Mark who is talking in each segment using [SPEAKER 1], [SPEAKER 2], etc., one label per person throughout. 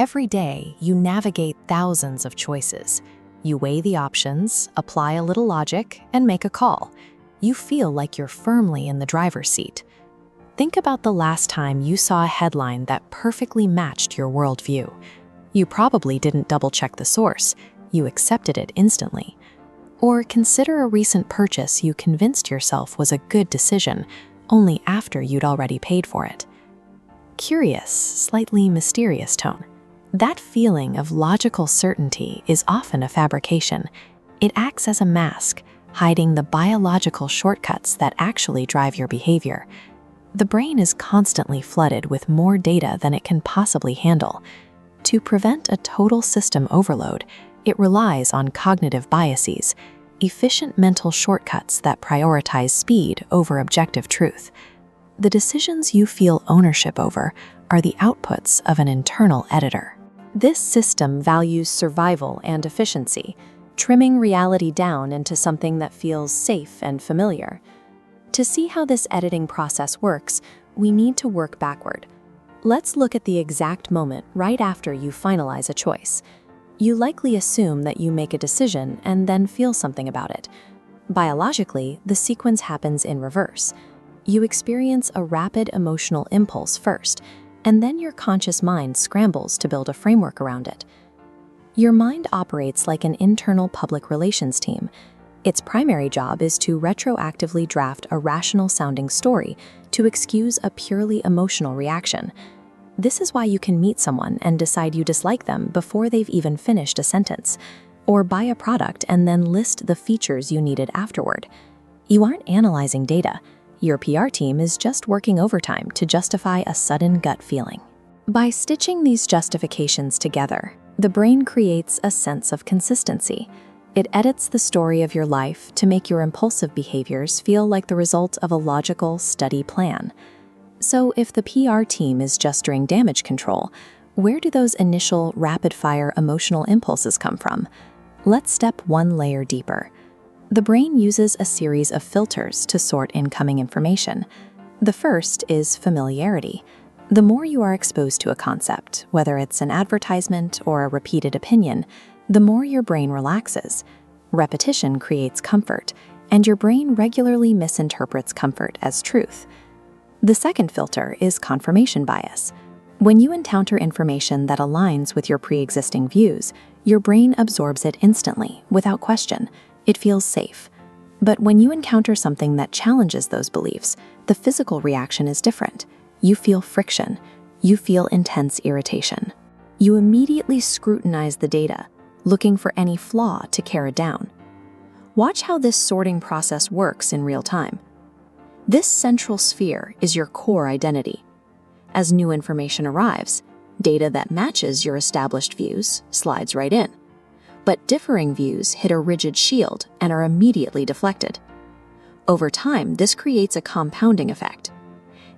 [SPEAKER 1] Every day, you navigate thousands of choices. You weigh the options, apply a little logic, and make a call. You feel like you're firmly in the driver's seat. Think about the last time you saw a headline that perfectly matched your worldview. You probably didn't double-check the source. You accepted it instantly. Or consider a recent purchase you convinced yourself was a good decision, only after you'd already paid for it. Curious, slightly mysterious tone. That feeling of logical certainty is often a fabrication. It acts as a mask, hiding the biological shortcuts that actually drive your behavior. The brain is constantly flooded with more data than it can possibly handle. To prevent a total system overload, it relies on cognitive biases, efficient mental shortcuts that prioritize speed over objective truth. The decisions you feel ownership over are the outputs of an internal editor. This system values survival and efficiency, trimming reality down into something that feels safe and familiar. To see how this editing process works, we need to work backward. Let's look at the exact moment right after you finalize a choice. You likely assume that you make a decision and then feel something about it. Biologically, the sequence happens in reverse. You experience a rapid emotional impulse first, and then your conscious mind scrambles to build a framework around it. Your mind operates like an internal public relations team. Its primary job is to retroactively draft a rational-sounding story to excuse a purely emotional reaction. This is why you can meet someone and decide you dislike them before they've even finished a sentence, or buy a product and then list the features you needed afterward. You aren't analyzing data. Your PR team is just working overtime to justify a sudden gut feeling. By stitching these justifications together, the brain creates a sense of consistency. It edits the story of your life to make your impulsive behaviors feel like the result of a logical, steady plan. So if the PR team is just doing damage control, where do those initial rapid-fire emotional impulses come from? Let's step one layer deeper. The brain uses a series of filters to sort incoming information. The first is familiarity. The more you are exposed to a concept, whether it's an advertisement or a repeated opinion, the more your brain relaxes. Repetition creates comfort, and your brain regularly misinterprets comfort as truth. The second filter is confirmation bias. When you encounter information that aligns with your pre-existing views, your brain absorbs it instantly, without question. It feels safe. But when you encounter something that challenges those beliefs, the physical reaction is different. You feel friction. You feel intense irritation. You immediately scrutinize the data, looking for any flaw to tear it down. Watch how this sorting process works in real time. This central sphere is your core identity. As new information arrives, data that matches your established views slides right in. But differing views hit a rigid shield and are immediately deflected. Over time, this creates a compounding effect.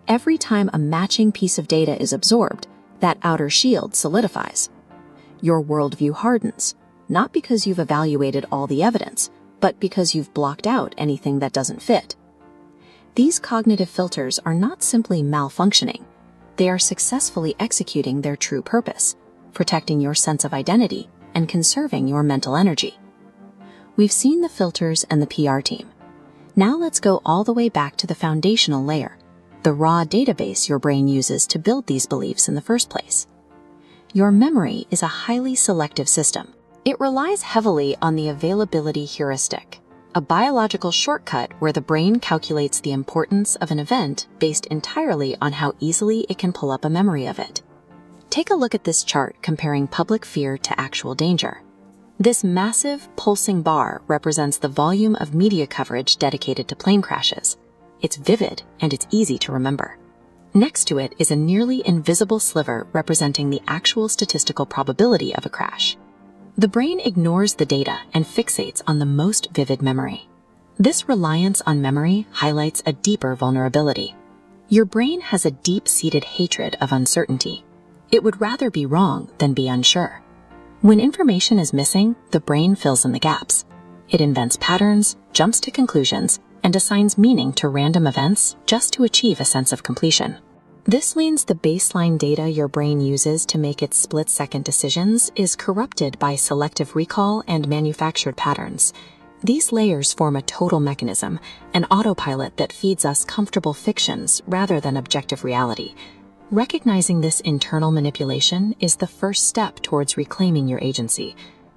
[SPEAKER 1] Every time a matching piece of data is absorbed, that outer shield solidifies. Your worldview hardens, not because you've evaluated all the evidence, but because you've blocked out anything that doesn't fit. These cognitive filters are not simply malfunctioning. They are successfully executing their true purpose, protecting your sense of identity and conserving your mental energy. We've seen the filters and the PR team. Now let's go all the way back to the foundational layer, the raw database your brain uses to build these beliefs in the first place. Your memory is a highly selective system. It relies heavily on the availability heuristic, a biological shortcut where the brain calculates the importance of an event based entirely on how easily it can pull up a memory of it. Take a look at this chart comparing public fear to actual danger. This massive, pulsing bar represents the volume of media coverage dedicated to plane crashes. It's vivid and it's easy to remember. Next to it is a nearly invisible sliver representing the actual statistical probability of a crash. The brain ignores the data and fixates on the most vivid memory. This reliance on memory highlights a deeper vulnerability. Your brain has a deep-seated hatred of uncertainty. It would rather be wrong than be unsure. When information is missing, the brain fills in the gaps. It invents patterns, jumps to conclusions, and assigns meaning to random events just to achieve a sense of completion. This means the baseline data your brain uses to make its split-second decisions is corrupted by selective recall and manufactured patterns. These layers form a total mechanism, an autopilot that feeds us comfortable fictions rather than objective reality. Recognizing this internal manipulation is the first step towards reclaiming your agency.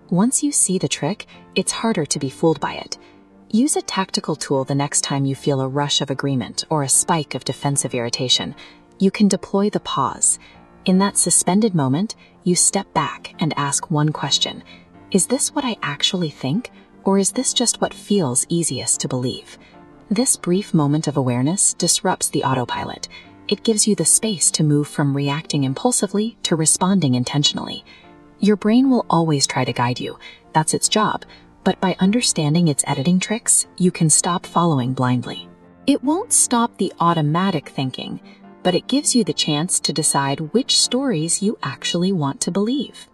[SPEAKER 1] Once you see the trick, it's harder to be fooled by it. Use a tactical tool the next time you feel a rush of agreement or a spike of defensive irritation. You can deploy the pause. In that suspended moment, you step back and ask one question. Is this what I actually think, or is this just what feels easiest to believe? This brief moment of awareness disrupts the autopilot. It gives you the space to move from reacting impulsively to responding intentionally. Your brain will always try to guide you. That's its job. But by understanding its editing tricks, you can stop following blindly. It won't stop the automatic thinking, but it gives you the chance to decide which stories you actually want to believe.